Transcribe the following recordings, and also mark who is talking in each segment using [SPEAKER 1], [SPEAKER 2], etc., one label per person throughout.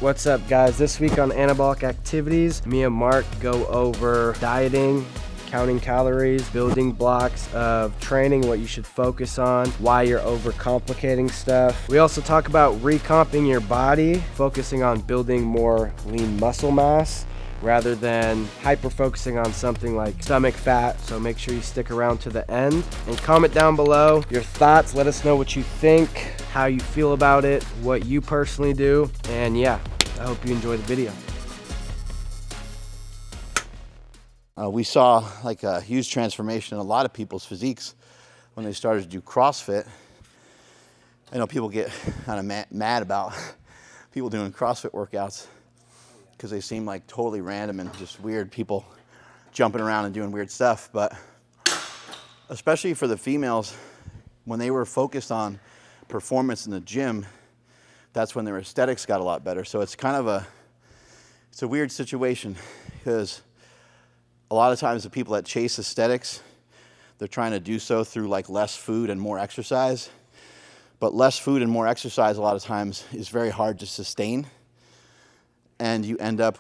[SPEAKER 1] What's up, guys? This week on Anabolic Activities, me and Mark go over dieting, counting calories, building blocks of training, what you should focus on, why you're overcomplicating stuff. We also talk about recomping your body, focusing on building more lean muscle mass rather than hyper-focusing on something like stomach fat. So make sure you stick around to the end and comment down below your thoughts. Let us know what you think, how you feel about it, what you personally do, and yeah, I hope you enjoy the video.
[SPEAKER 2] We saw like a huge transformation in a lot of people's physiques when they started to do CrossFit. I know people get kind of mad about people doing CrossFit workouts because they seem like totally random and just weird people jumping around and doing weird stuff. But especially for the females, when they were focused on performance in the gym, that's when their aesthetics got a lot better. So it's kind of it's a weird situation because a lot of times the people that chase aesthetics, they're trying to do so through like less food and more exercise. But less food and more exercise a lot of times is very hard to sustain. And you end up,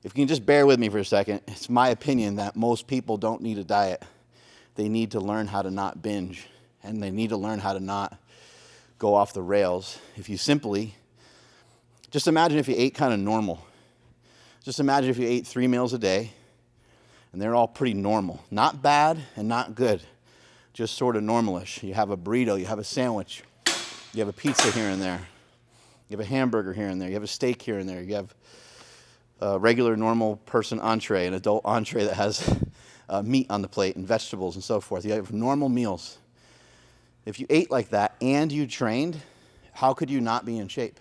[SPEAKER 2] if you can just bear with me for a second, it's my opinion that most people don't need a diet. They need to learn how to not binge, and they need to learn how to not go off the rails. If you simply, just imagine if you ate kind of normal. Just imagine if you ate 3 meals a day, and they're all pretty normal. Not bad and not good, just sort of normalish. You have a burrito, you have a sandwich, you have a pizza here and there. You have a hamburger here and there. You have a steak here and there. You have a regular, normal person entree, an adult entree that has meat on the plate and vegetables and so forth. You have normal meals. If you ate like that and you trained, how could you not be in shape?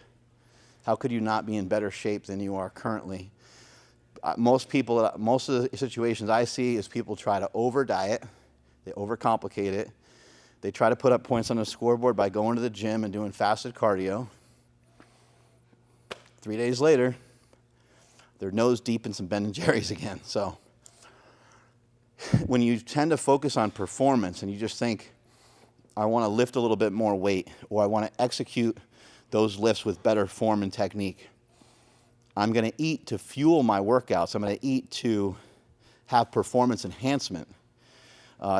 [SPEAKER 2] How could you not be in better shape than you are currently? Most people, most of the situations I see is people try to over-diet. They overcomplicate it. They try to put up points on the scoreboard by going to the gym and doing fasted cardio. 3 days later, they're nose deep in some Ben & Jerry's again. So when you tend to focus on performance and you just think, I want to lift a little bit more weight, or I want to execute those lifts with better form and technique, I'm going to eat to fuel my workouts. I'm going to eat to have performance enhancement.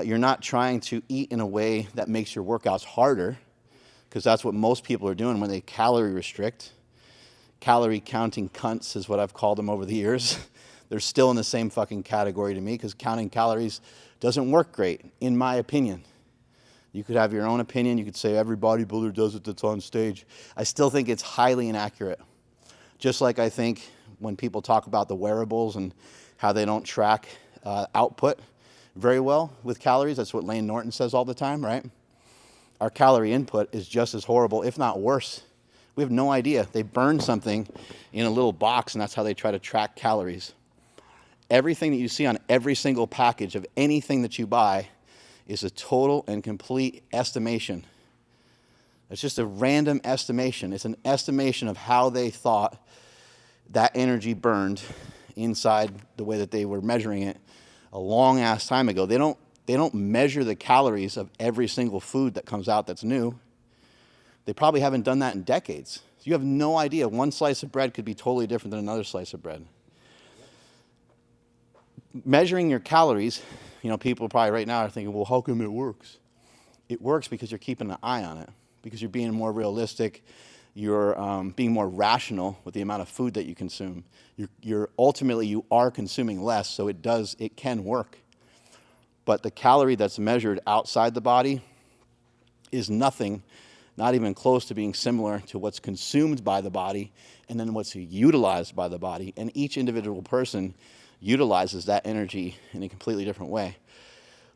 [SPEAKER 2] You're not trying to eat in a way that makes your workouts harder, because that's what most people are doing when they calorie restrict. Calorie counting cunts is what I've called them over the years. They're still in the same fucking category to me because counting calories doesn't work great, in my opinion. You could have your own opinion. You could say every bodybuilder does it that's on stage. I still think it's highly inaccurate. Just like I think when people talk about the wearables and how they don't track output very well with calories, that's what Lane Norton says all the time, right? Our calorie input is just as horrible, if not worse. We have no idea. They burn something in a little box, and that's how they try to track calories. Everything that you see on every single package of anything that you buy is a total and complete estimation. It's just a random estimation. It's an estimation of how they thought that energy burned inside the way that they were measuring it a long-ass time ago. They don't measure the calories of every single food that comes out that's new. They probably haven't done that in decades. So you have no idea. One slice of bread could be totally different than another slice of bread. Measuring your calories, you know, people probably right now are thinking, well, how come it works? It works because you're keeping an eye on it, because you're being more realistic. You're being more rational with the amount of food that you consume. Ultimately, you are consuming less, so it can work. But the calorie that's measured outside the body is nothing, not even close to being similar to what's consumed by the body and then what's utilized by the body. And each individual person utilizes that energy in a completely different way.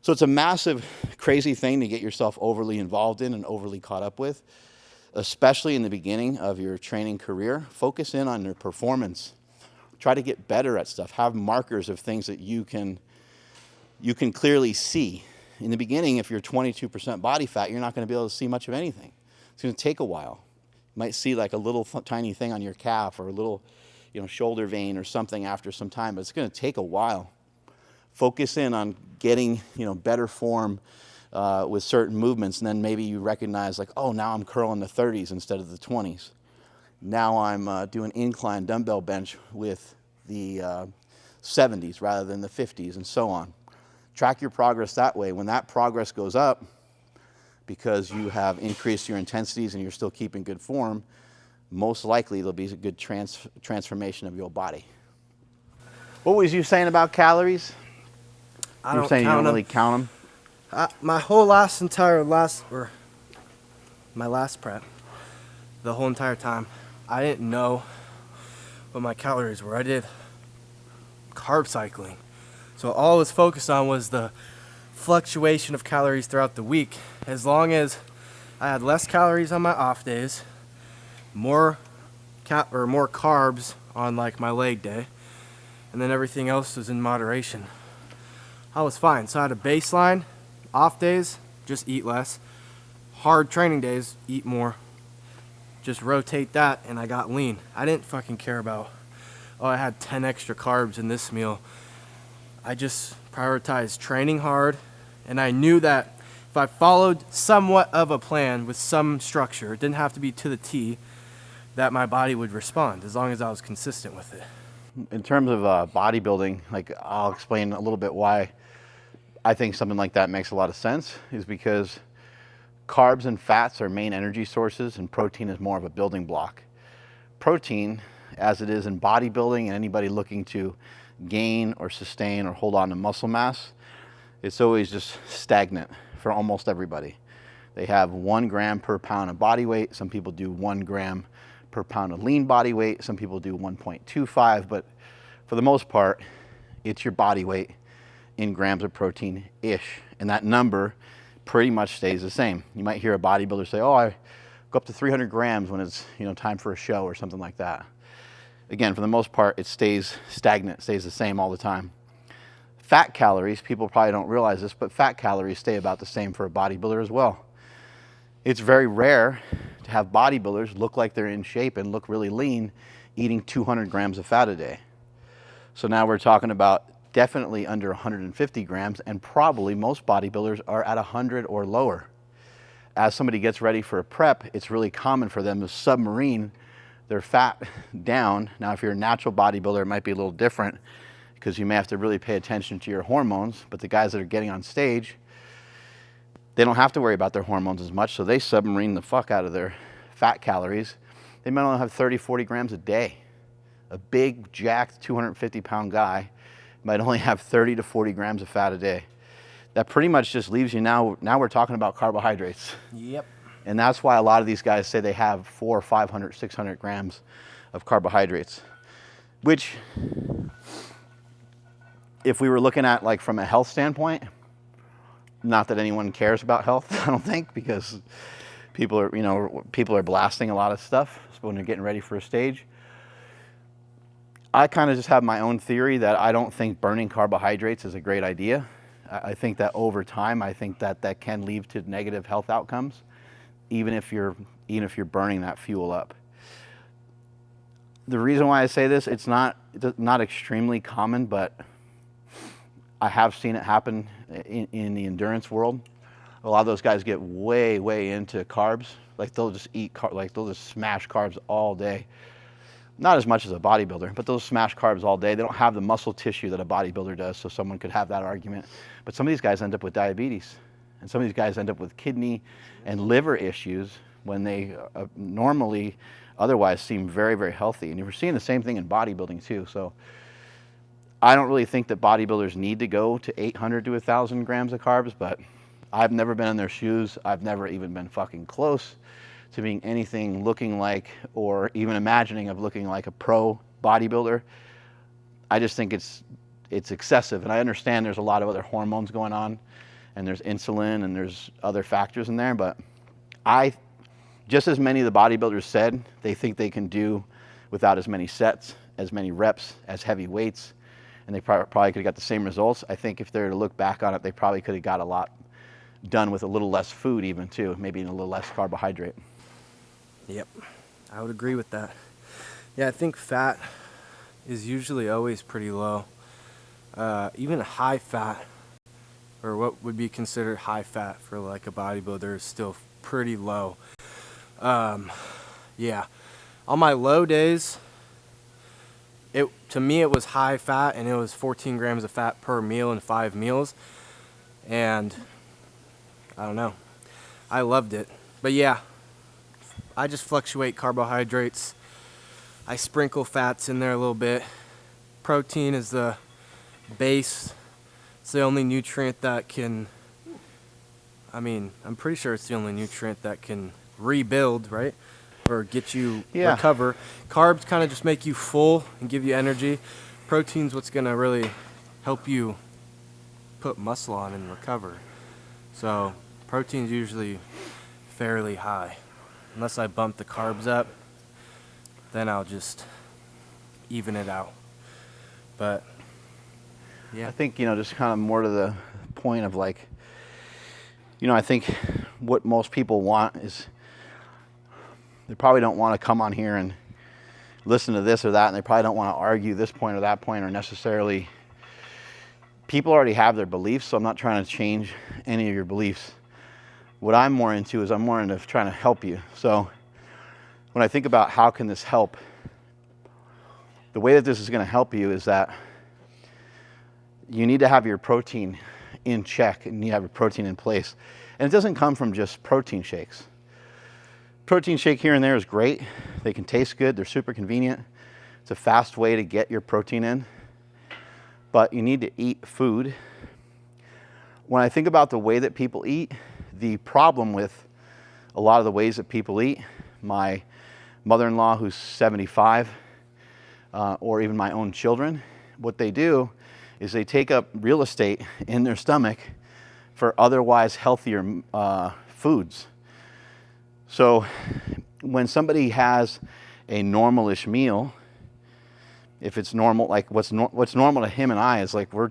[SPEAKER 2] So it's a massive, crazy thing to get yourself overly involved in and overly caught up with, especially in the beginning of your training career. Focus in on your performance. Try to get better at stuff. Have markers of things that you can clearly see. In the beginning, if you're 22% body fat, you're not going to be able to see much of anything. It's going to take a while. You might see like a little tiny thing on your calf or a little, shoulder vein or something after some time, but it's going to take a while. Focus in on getting, better form with certain movements, and then maybe you recognize like, oh, now I'm curling the 30s instead of the 20s. Now I'm doing incline dumbbell bench with the 70s rather than the 50s and so on. Track your progress that way. When that progress goes up, because you have increased your intensities and you're still keeping good form, most likely there'll be a good transformation of your body. What was you saying about calories? You were saying you don't really count them?
[SPEAKER 1] My last prep, the whole entire time, I didn't know what my calories were. I did carb cycling. So all I was focused on was the fluctuation of calories throughout the week. As long as I had less calories on my off days, more carbs on like my leg day, and then everything else was in moderation, I was fine. So I had a baseline. Off days, just eat less. Hard training days, eat more. Just rotate that, and I got lean. I didn't fucking care about, oh, I had 10 extra carbs in this meal. I just prioritized training hard, and I knew that if I followed somewhat of a plan with some structure, it didn't have to be to the T, that my body would respond as long as I was consistent with it.
[SPEAKER 2] In terms of bodybuilding, like I'll explain a little bit why I think something like that makes a lot of sense, is because carbs and fats are main energy sources and protein is more of a building block. Protein, as it is in bodybuilding and anybody looking to gain or sustain or hold on to muscle mass, it's always just stagnant for almost everybody. They have 1 gram per pound of body weight. Some people do 1 gram per pound of lean body weight. Some people do 1.25, but for the most part, it's your body weight in grams of protein-ish. And that number pretty much stays the same. You might hear a bodybuilder say, oh, I go up to 300 grams when it's time for a show or something like that. Again, for the most part, it stays stagnant, stays the same all the time. Fat calories, people probably don't realize this, but fat calories stay about the same for a bodybuilder as well. It's very rare to have bodybuilders look like they're in shape and look really lean eating 200 grams of fat a day. So now we're talking about definitely under 150 grams, and probably most bodybuilders are at 100 or lower. As somebody gets ready for a prep, it's really common for them to submarine their fat down. Now, if you're a natural bodybuilder, it might be a little different because you may have to really pay attention to your hormones, but the guys that are getting on stage, they don't have to worry about their hormones as much, so they submarine the fuck out of their fat calories. They might only have 30, 40 grams a day. A big, jacked, 250-pound guy might only have 30 to 40 grams of fat a day. That pretty much just leaves you now we're talking about carbohydrates.
[SPEAKER 1] Yep.
[SPEAKER 2] And that's why a lot of these guys say they have 400, 500, 600 grams of carbohydrates, which, if we were looking at like from a health standpoint, not that anyone cares about health, I don't think, because people are blasting a lot of stuff when they're getting ready for a stage. I kind of just have my own theory that I don't think burning carbohydrates is a great idea. I think that over time, I think that can lead to negative health outcomes, even if you're burning that fuel up. The reason why I say this, it's not extremely common, but I have seen it happen in the endurance world. A lot of those guys get way, way into carbs. Like they'll just they'll just smash carbs all day. Not as much as a bodybuilder, but they'll smash carbs all day. They don't have the muscle tissue that a bodybuilder does, so someone could have that argument. But some of these guys end up with diabetes, and some of these guys end up with kidney and liver issues when they normally otherwise seem very, very healthy. And we're seeing the same thing in bodybuilding too. So I don't really think that bodybuilders need to go to 800 to 1,000 grams of carbs, but I've never been in their shoes. I've never even been fucking close to being anything looking like, or even imagining of looking like, a pro bodybuilder. I just think it's excessive, and I understand there's a lot of other hormones going on, and there's insulin, and there's other factors in there, but just as many of the bodybuilders said, they think they can do without as many sets, as many reps, as heavy weights, and they probably could have got the same results. I think if they were to look back on it, they probably could have got a lot done with a little less food even too, maybe a little less carbohydrate.
[SPEAKER 1] Yep, I would agree with that. Yeah, I think fat is usually always pretty low. Even high fat, or what would be considered high fat for like a bodybuilder, is still pretty low. Yeah, On my low days, to me it was high fat, and it was 14 grams of fat per meal in 5 meals. And I don't know, I loved it. But yeah, I just fluctuate carbohydrates. I sprinkle fats in there a little bit. Protein is the base. It's the only nutrient that can, I'm pretty sure it's the only nutrient that can rebuild, right? Or get you recover. Carbs kind of just make you full and give you energy. Protein's what's gonna really help you put muscle on and recover. So protein's usually fairly high. Unless I bump the carbs up, then I'll just even it out. But yeah,
[SPEAKER 2] I think, just kind of more to the point of like, I think what most people want is, they probably don't want to come on here and listen to this or that, and they probably don't want to argue this point or that point, or necessarily, people already have their beliefs, so I'm not trying to change any of your beliefs. What I'm more into is I'm more into trying to help you. So when I think about how can this help, the way that this is going to help you is that you need to have your protein in check, and you need to have your protein in place. And it doesn't come from just protein shakes. Protein shake here and there is great. They can taste good. They're super convenient. It's a fast way to get your protein in. But you need to eat food. When I think about the way that people eat, the problem with a lot of the ways that people eat, my mother-in-law who's 75, or even my own children, what they do is they take up real estate in their stomach for otherwise healthier foods. So when somebody has a normal-ish meal, if it's normal, like what's normal to him and I is like we're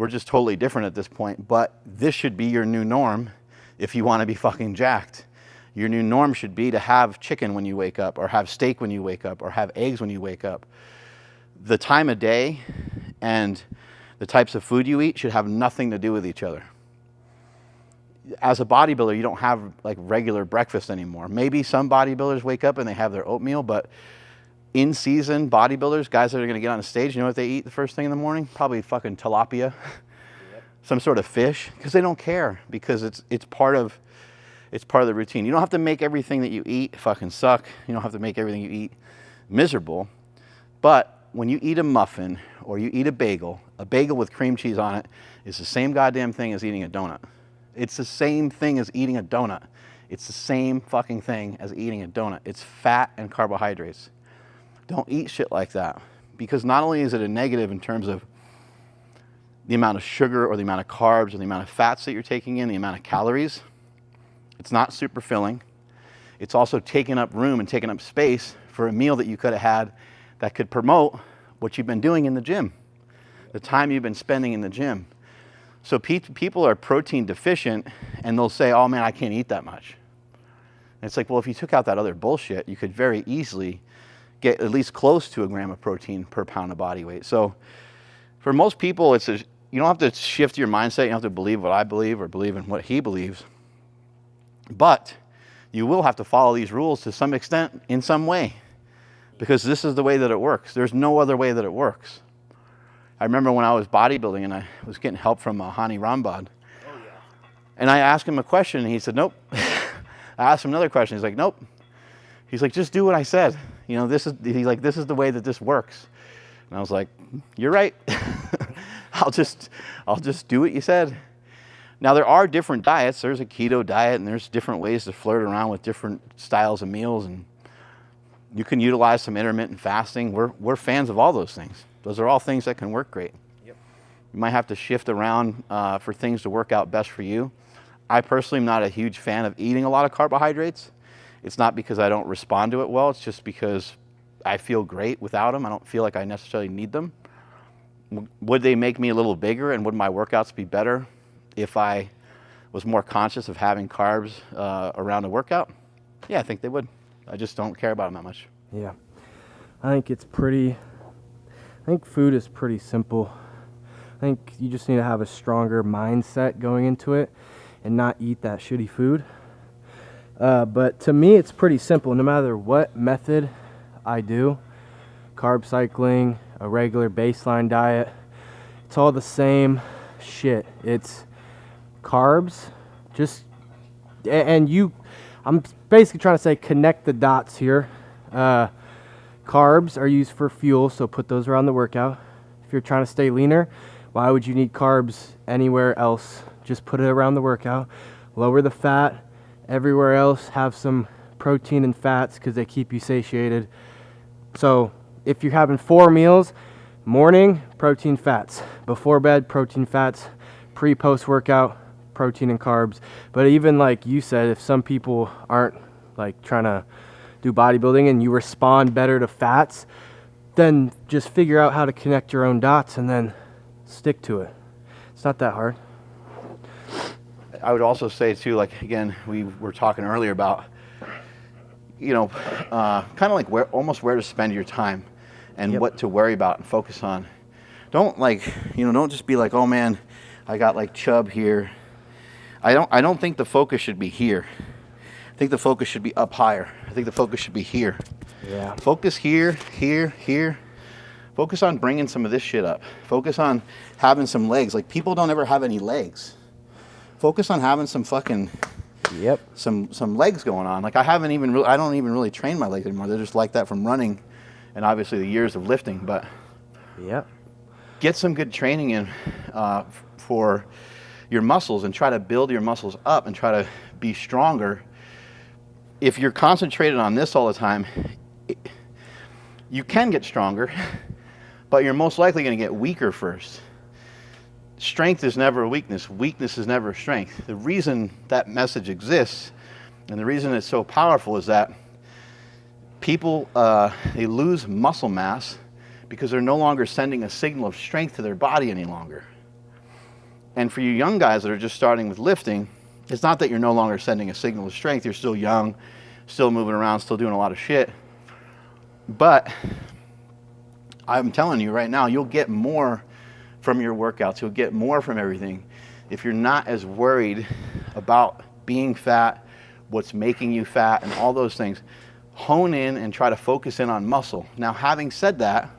[SPEAKER 2] just totally different at this point. But this should be your new norm if you want to be fucking jacked. Your new norm should be to have chicken when you wake up, or have steak when you wake up, or have eggs when you wake up. The time of day and the types of food you eat should have nothing to do with each other. As a bodybuilder, you don't have like regular breakfast anymore. Maybe some bodybuilders wake up and they have their oatmeal, but in season bodybuilders, guys that are gonna get on a stage, you know what they eat the first thing in the morning? Probably fucking tilapia, some sort of fish, because they don't care, because it's part of the routine. You don't have to make everything that you eat fucking suck. You don't have to make everything you eat miserable. But when you eat a muffin or you eat a bagel with cream cheese on it is the same goddamn thing as eating a donut. It's the same thing as eating a donut. It's the same fucking thing as eating a donut. It's fat and carbohydrates. Don't eat shit like that, because not only is it a negative in terms of the amount of sugar or the amount of carbs or the amount of fats that you're taking in, the amount of calories, it's not super filling. It's also taking up room and taking up space for a meal that you could have had that could promote what you've been doing in the gym, the time you've been spending in the gym. So people are protein deficient, and they'll say, oh man, I can't eat that much. And it's like, well, if you took out that other bullshit, you could very easily get at least close to a gram of protein per pound of body weight. So for most people, you don't have to shift your mindset. You don't have to believe what I believe or believe in what he believes. But you will have to follow these rules to some extent in some way, because this is the way that it works. There's no other way that it works. I remember when I was bodybuilding and I was getting help from Hani Rambad. Oh, yeah. And I asked him a question and he said, nope. I asked him another question. He's like, nope. He's like, just do what I said. He's like, this is the way that this works. And I was like, you're right. I'll just do what you said. Now there are different diets. There's a keto diet, and there's different ways to flirt around with different styles of meals, and you can utilize some intermittent fasting. We're fans of all those things. Those are all things that can work great. Yep. You might have to shift around for things to work out best for you. I personally am not a huge fan of eating a lot of carbohydrates. It's not because I don't respond to it well. It's just because I feel great without them. I don't feel like I necessarily need them. Would they make me a little bigger, and would my workouts be better if I was more conscious of having carbs around a workout? Yeah, I think they would. I just don't care about them that much.
[SPEAKER 1] Yeah. I think food is pretty simple. I think you just need to have a stronger mindset going into it and not eat that shitty food. But to me, it's pretty simple. No matter what method I do, carb cycling, a regular baseline diet, it's all the same shit. It's carbs, I'm basically trying to say connect the dots here. Carbs are used for fuel, so put those around the workout. If you're trying to stay leaner, why would you need carbs anywhere else? Just put it around the workout. Lower the fat. Everywhere else, have some protein and fats because they keep you satiated. So if you're having 4 meals, morning, protein, fats. Before bed, protein, fats. Pre-post workout, protein and carbs. But even like you said, if some people aren't like trying to do bodybuilding and you respond better to fats, then just figure out how to connect your own dots and then stick to it. It's not that hard.
[SPEAKER 2] I would also say too, like again, we were talking earlier about, kind of like where to spend your time and what to worry about and focus on. Don't don't just be like, oh man, I got like chub here. I don't think the focus should be here. I think the focus should be up higher. I think the focus should be here.
[SPEAKER 1] Yeah.
[SPEAKER 2] Focus here, here, here. Focus on bringing some of this shit up. Focus on having some legs. Like people don't ever have any legs. Focus on having some fucking some legs going on. Like I don't even really train my legs anymore. They're just like that from running and obviously the years of lifting, but get some good training in for your muscles and try to build your muscles up and try to be stronger. If you're concentrated on this all the time, you can get stronger, but you're most likely going to get weaker first. Strength is never a weakness. Weakness is never a strength. The reason that message exists and the reason it's so powerful is that people, they lose muscle mass because they're no longer sending a signal of strength to their body any longer. And for you young guys that are just starting with lifting, it's not that you're no longer sending a signal of strength. You're still young, still moving around, still doing a lot of shit. But I'm telling you right now, you'll get more from your workouts. You'll get more from everything if you're not as worried about being fat, what's making you fat, and all those things. Hone in and try to focus in on muscle. Now, having said that,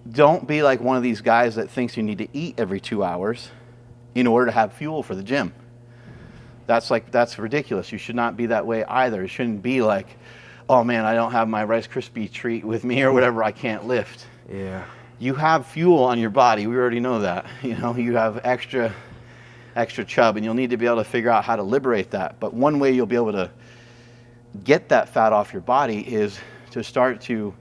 [SPEAKER 2] don't be like one of these guys that thinks you need to eat every 2 hours in order to have fuel for the gym. That's ridiculous. You should not be that way either. It shouldn't be like, oh man, I don't have my Rice Krispie treat with me or whatever, I can't lift.
[SPEAKER 1] Yeah.
[SPEAKER 2] You have fuel on your body. We already know that. You have extra chub, and you'll need to be able to figure out how to liberate that. But one way you'll be able to get that fat off your body is to start to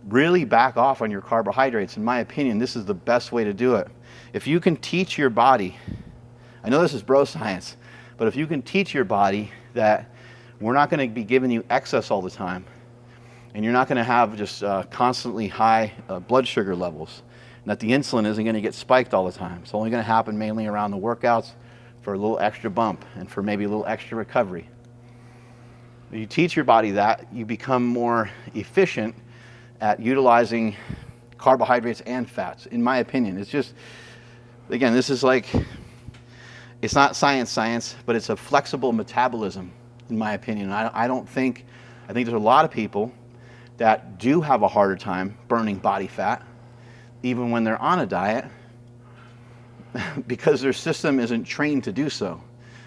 [SPEAKER 2] really back off on your carbohydrates. In my opinion, this is the best way to do it. If you can teach your body, I know this is bro science, but if you can teach your body that we're not going to be giving you excess all the time, and you're not going to have just constantly high blood sugar levels, and that the insulin isn't going to get spiked all the time. It's only going to happen mainly around the workouts for a little extra bump and for maybe a little extra recovery. When you teach your body that, you become more efficient at utilizing carbohydrates and fats, in my opinion. It's just, again, this is like, it's not science, but it's a flexible metabolism, in my opinion. I think there's a lot of people that do have a harder time burning body fat, even when they're on a diet, because their system isn't trained to do so.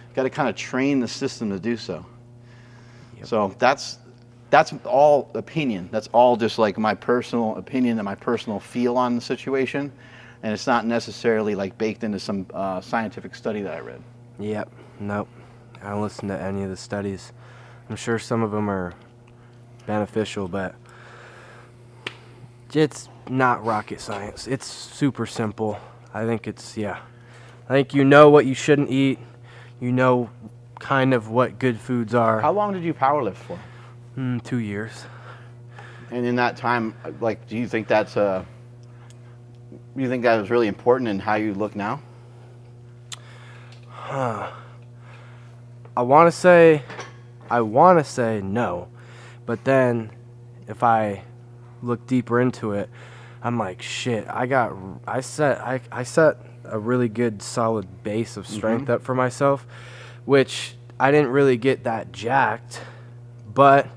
[SPEAKER 2] You've got to kind of train the system to do so. Yep. So that's all opinion. That's all just like my personal opinion and my personal feel on the situation. And it's not necessarily like baked into some scientific study that I read.
[SPEAKER 1] Yep. Nope. I don't listen to any of the studies. I'm sure some of them are beneficial, but it's not rocket science. It's super simple. I think you know what you shouldn't eat. You know kind of what good foods are.
[SPEAKER 2] How long did you powerlift for?
[SPEAKER 1] 2 years.
[SPEAKER 2] And in that time, like, do you think that was really important in how you look now?
[SPEAKER 1] I want to say no, but then if I look deeper into it, I'm like, shit, I set a really good solid base of strength up for myself, which I didn't really get that jacked, but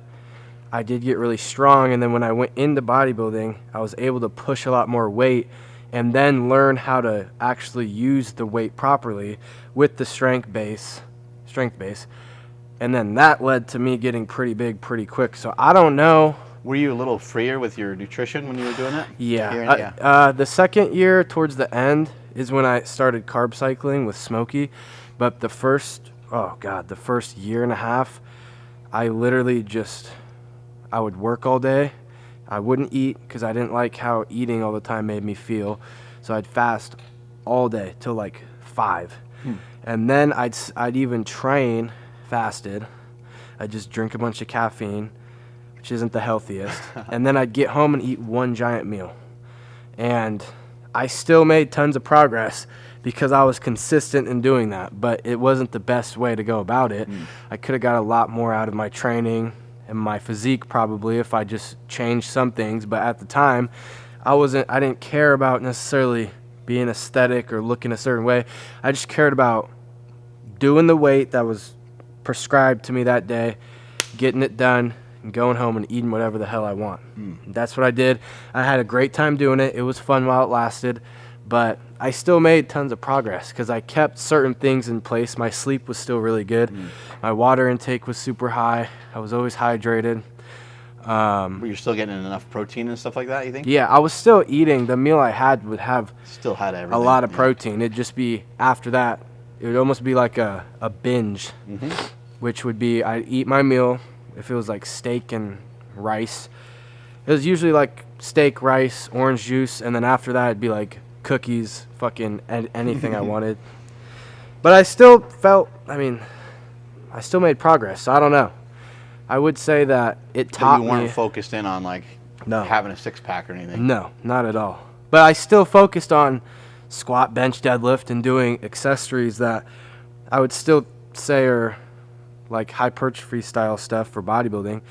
[SPEAKER 1] I did get really strong. And then when I went into bodybuilding, I was able to push a lot more weight and then learn how to actually use the weight properly with the strength base. And then that led to me getting pretty big pretty quick. So I don't know.
[SPEAKER 2] Were you a little freer with your nutrition when you were doing it?
[SPEAKER 1] Yeah. The second year towards the end is when I started carb cycling with Smokey. But the first year and a half, I literally I would work all day. I wouldn't eat because I didn't like how eating all the time made me feel. So I'd fast all day till like 5. And then I'd even train fasted. I'd just drink a bunch of caffeine, which isn't the healthiest. And then I'd get home and eat one giant meal. And I still made tons of progress because I was consistent in doing that, but it wasn't the best way to go about it. I could have got a lot more out of my training and my physique probably if I just changed some things, but at the time I didn't care about necessarily being aesthetic or looking a certain way. I just cared about doing the weight that was prescribed to me that day, getting it done, and going home and eating whatever the hell I want. That's what I did. I had a great time doing it. It was fun while it lasted, but I still made tons of progress because I kept certain things in place. My sleep was still really good. My water intake was super high. I was always hydrated.
[SPEAKER 2] Were you still getting enough protein and stuff like that, you think?
[SPEAKER 1] Yeah, I was still eating. The meal I had would have
[SPEAKER 2] still had everything.
[SPEAKER 1] A lot of protein. It'd just be, after that, it would almost be like a binge, which would be I'd eat my meal. If it was like steak and rice, it was usually like steak, rice, orange juice, and then after that it'd be like cookies, fucking anything I wanted. But I still I still made progress, so I don't know. I would say that it taught me.
[SPEAKER 2] You weren't focused in on like having a six-pack or anything?
[SPEAKER 1] No, not at all. But I still focused on squat, bench, deadlift, and doing accessories that I would still say are like hypertrophy style stuff for bodybuilding.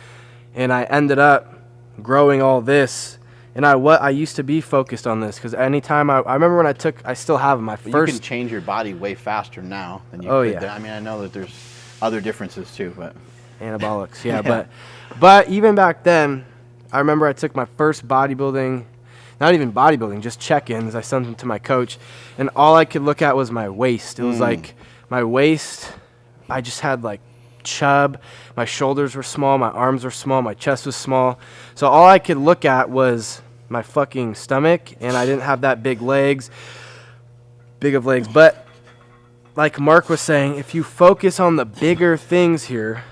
[SPEAKER 1] And I ended up growing all this. And I used to be focused on this because anytime I remember when I still have my first.
[SPEAKER 2] You can change your body way faster now than you could then. I mean, I know that there's other differences too, but.
[SPEAKER 1] Anabolics, yeah. But even back then, I remember I took my first bodybuilding, not even bodybuilding, just check-ins. I sent them to my coach, and all I could look at was my waist. It was like my waist, I just had like chub. My shoulders were small, my arms were small, my chest was small. So all I could look at was my fucking stomach, and I didn't have that big of legs. But like Mark was saying, if you focus on the bigger things here,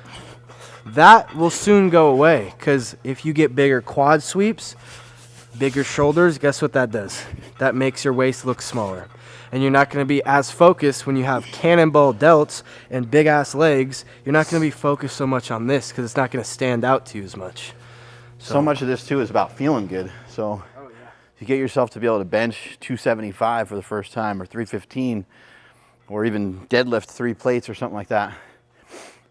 [SPEAKER 1] that will soon go away, because if you get bigger quad sweeps, bigger shoulders, guess what that does? That makes your waist look smaller. And you're not going to be as focused when you have cannonball delts and big-ass legs. You're not going to be focused so much on this because it's not going to stand out to you as much.
[SPEAKER 2] So much of this, too, is about feeling good. So if you get yourself to be able to bench 275 for the first time or 315 or even deadlift 3 plates or something like that,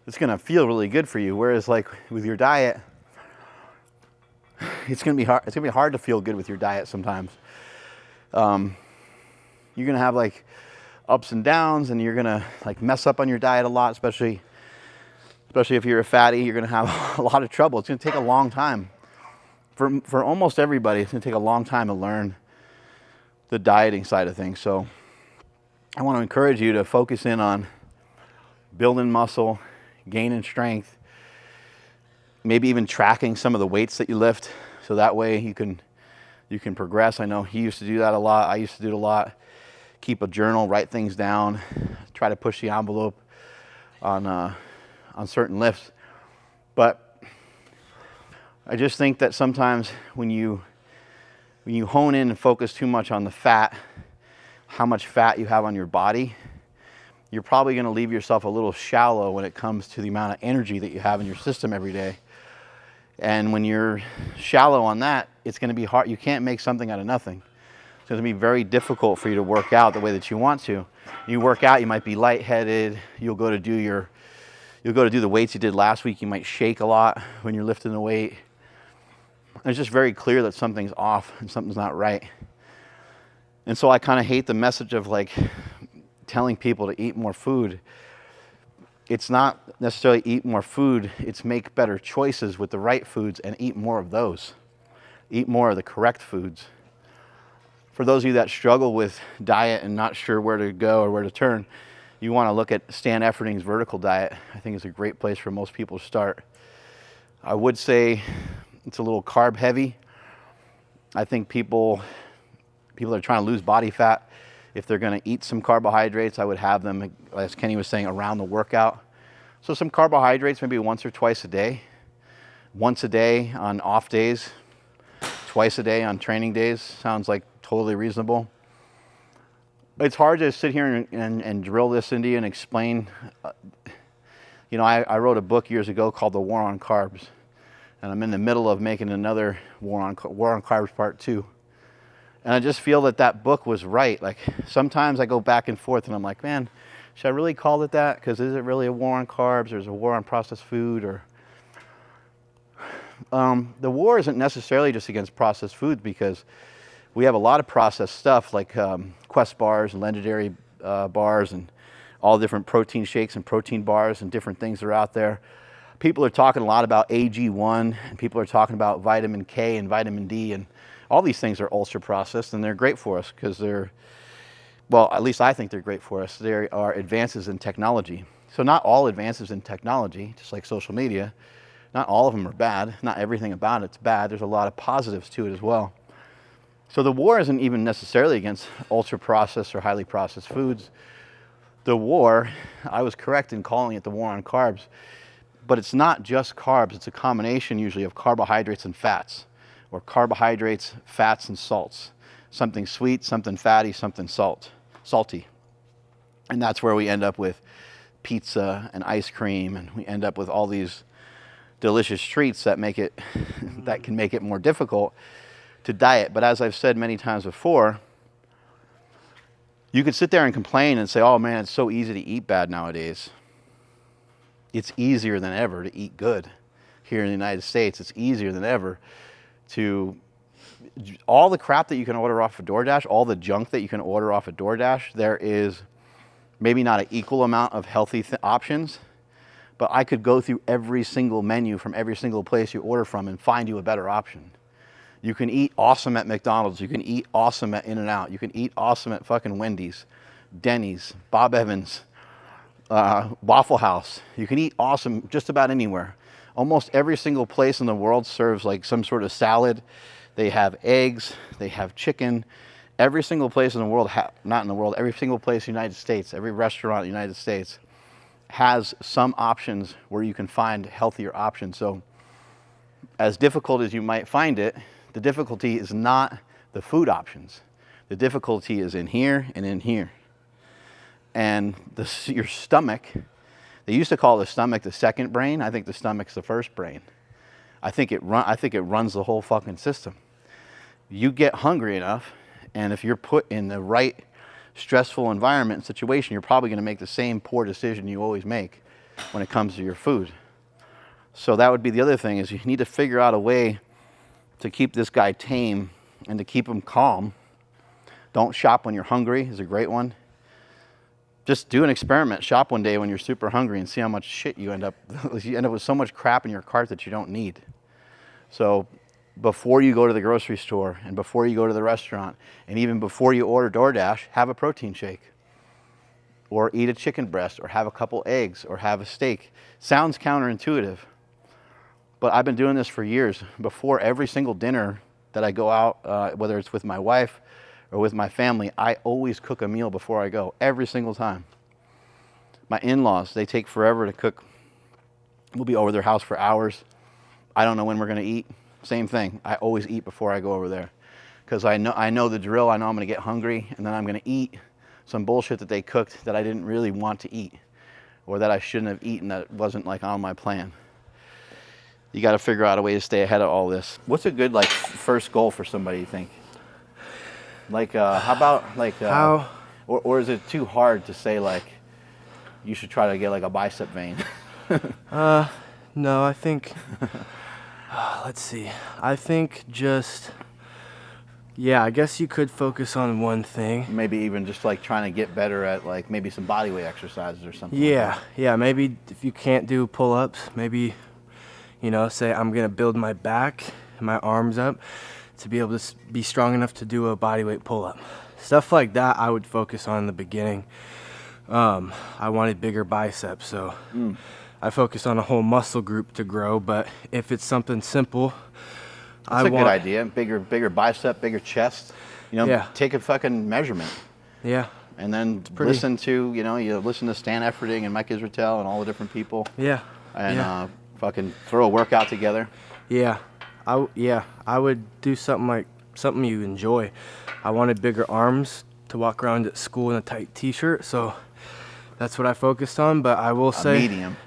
[SPEAKER 2] it's going to feel really good for you. Whereas like with your diet, it's going to be hard. It's going to be hard to feel good with your diet sometimes. You're going to have like ups and downs, and you're going to like mess up on your diet a lot, especially if you're a fatty. You're going to have a lot of trouble. It's going to take a long time. For almost everybody, it's going to take a long time to learn the dieting side of things. So I want to encourage you to focus in on building muscle, gaining strength, maybe even tracking some of the weights that you lift, so that way you can progress. I know he used to do that a lot. I used to do it a lot. Keep a journal, write things down, try to push the envelope on certain lifts. But I just think that sometimes when you hone in and focus too much on the fat, how much fat you have on your body, you're probably going to leave yourself a little shallow when it comes to the amount of energy that you have in your system every day. And when you're shallow on that, it's going to be hard. You can't make something out of nothing. It's going to be very difficult for you to work out the way that you want to. You work out, you might be lightheaded. You'll go to do the weights you did last week. You might shake a lot when you're lifting the weight. And it's just very clear that something's off and something's not right. And so I kind of hate the message of like telling people to eat more food. it's not necessarily eat more food, it's make better choices with the right foods and eat more of those. Eat more of the correct foods. For those of you that struggle with diet and not sure where to go or where to turn, you want to look at Stan Efferding's vertical diet. I think it's a great place for most people to start. I would say it's a little carb heavy. I think people that are trying to lose body fat, if they're going to eat some carbohydrates, I would have them, as Kenny was saying, around the workout. So some carbohydrates, maybe once or twice a day. Once a day on off days, twice a day on training days. Sounds like totally reasonable. It's hard to sit here and drill this into you and explain. You know, I wrote a book years ago called The War on Carbs. And I'm in the middle of making another War on Carbs Part 2. And I just feel that that book was right. Like, sometimes I go back and forth and I'm like, man, should I really call it that? Because is it really a war on carbs, or is it a war on processed food? Or the war isn't necessarily just against processed foods, because we have a lot of processed stuff like Quest bars and Legendary bars and all different protein shakes and protein bars and different things that are out there. People are talking a lot about AG1, and people are talking about vitamin K and vitamin D, and all these things are ultra processed, and they're great for us because they're, well, at least I think they're great for us. They are advances in technology. So not all advances in technology, just like social media, not all of them are bad. Not everything about it's bad. There's a lot of positives to it as well. So the war isn't even necessarily against ultra processed or highly processed foods. The war, I was correct in calling it the war on carbs, but it's not just carbs. It's a combination usually of carbohydrates and fats, or carbohydrates, fats, and salts. Something sweet, something fatty, something salty. And that's where we end up with pizza and ice cream, and we end up with all these delicious treats that make it that can make it more difficult to diet. But as I've said many times before, you could sit there and complain and say, oh man, it's so easy to eat bad nowadays. It's easier than ever to eat good here in the United States. It's easier than ever to, all the crap that you can order off of DoorDash, all the junk that you can order off of DoorDash, there is maybe not an equal amount of healthy options, but I could go through every single menu from every single place you order from and find you a better option. You can eat awesome at McDonald's. You can eat awesome at In-N-Out. You can eat awesome at fucking Wendy's, Denny's, Bob Evans, Waffle House. You can eat awesome just about anywhere. Almost every single place in the world serves like some sort of salad. They have eggs, they have chicken. Every single place in the world, not in the world, every single place in the United States, every restaurant in the United States has some options where you can find healthier options. So as difficult as you might find it, the difficulty is not the food options. The difficulty is in here and in here. And your stomach, they used to call the stomach the second brain. I think the stomach's the first brain. I think it runs the whole fucking system. You get hungry enough, and if you're put in the right stressful environment and situation, you're probably going to make the same poor decision you always make when it comes to your food. So that would be the other thing, is you need to figure out a way to keep this guy tame and to keep him calm. Don't shop when you're hungry is a great one. Just do an experiment. Shop one day when you're super hungry and see how much shit you end up with so much crap in your cart that you don't need. So before you go to the grocery store and before you go to the restaurant and even before you order DoorDash, have a protein shake or eat a chicken breast or have a couple eggs or have a steak. Sounds counterintuitive, but I've been doing this for years. Before every single dinner that I go out, whether it's with my wife or with my family, I always cook a meal before I go, every single time. My in-laws, they take forever to cook. We'll be over their house for hours. I don't know when we're gonna eat. Same thing, I always eat before I go over there. Because I know the drill, I know I'm gonna get hungry, and then I'm gonna eat some bullshit that they cooked that I didn't really want to eat, or that I shouldn't have eaten, that wasn't like on my plan. You gotta figure out a way to stay ahead of all this. What's a good like first goal for somebody, you think? Like, how about like, or is it too hard to say like, you should try to get like a bicep vein?
[SPEAKER 1] No, I think, let's see. I think just, Yeah, I guess you could focus on one thing.
[SPEAKER 2] Maybe even just like trying to get better at like maybe some body weight exercises or something.
[SPEAKER 1] Yeah,
[SPEAKER 2] like that.
[SPEAKER 1] yeah, maybe if you can't do pull-ups, maybe, you know, say I'm gonna build my back and my arms up to be able to be strong enough to do a bodyweight pull-up. Stuff like that I would focus on in the beginning. I wanted bigger biceps, so I focused on a whole muscle group to grow, but if it's something simple,
[SPEAKER 2] That's a good idea. Bigger bicep, bigger chest. You know,
[SPEAKER 1] Yeah.
[SPEAKER 2] take a fucking measurement.
[SPEAKER 1] Yeah.
[SPEAKER 2] And then
[SPEAKER 1] pretty-
[SPEAKER 2] listen to, you listen to Stan Efferding and Mike Israetel and all the different people.
[SPEAKER 1] Yeah.
[SPEAKER 2] And fucking throw a workout together.
[SPEAKER 1] Yeah. I would do something you enjoy. I wanted bigger arms to walk around at school in a tight t-shirt, so that's what I focused on, but I will say
[SPEAKER 2] Medium.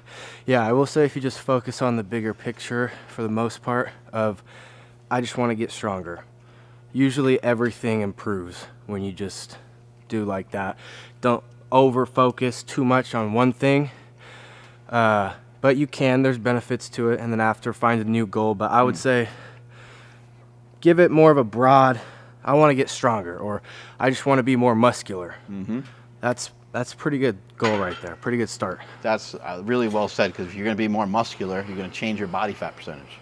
[SPEAKER 1] Yeah, I will say if you just focus on the bigger picture for the most part of I just want to get stronger. Usually everything improves when you just do like that. Don't over focus too much on one thing. But you can, there's benefits to it, and then after find a new goal. But I would say give it more of a broad, I want to get stronger, or I just want to be more muscular. That's a pretty good goal right there, pretty good start.
[SPEAKER 2] That's really well said, because if you're going to be more muscular, you're going to change your body fat percentage,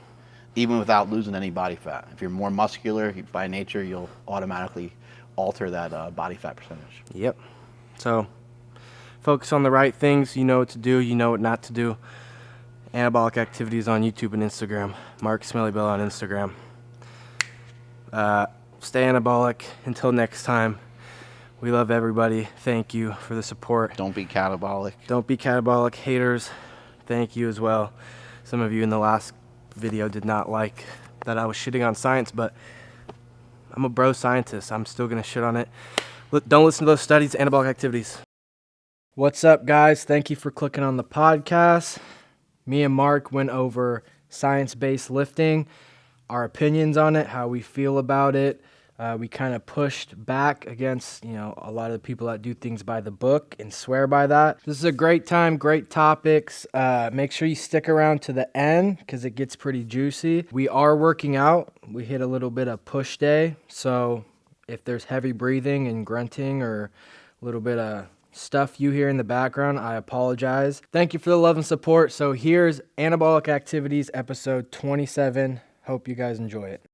[SPEAKER 2] even without losing any body fat. If you're more muscular, by nature, you'll automatically alter that body fat percentage.
[SPEAKER 1] Yep. So focus on the right things. You know what to do, you know what not to do. Anabolic Activities on YouTube and Instagram. Mark Smellybell on Instagram. Stay anabolic. Until next time, we love everybody. Thank you for the support.
[SPEAKER 2] Don't be catabolic.
[SPEAKER 1] Don't be catabolic. Haters, thank you as well. Some of you in the last video did not like that I was shitting on science, but I'm a bro scientist. I'm still going to shit on it. Don't listen to those studies, Anabolic Activities. What's up, guys? Thank you for clicking on the podcast. Me and Mark went over science-based lifting, our opinions on it, how we feel about it. We kind of pushed back against, a lot of the people that do things by the book and swear by that. This is a great time, great topics. Make sure you stick around to the end because it gets pretty juicy. We are working out. We hit a little bit of push day. So if there's heavy breathing and grunting or a little bit of stuff you hear in the background, I apologize. Thank you for the love and support. So here's Anabolic Activities, episode 27. Hope you guys enjoy it.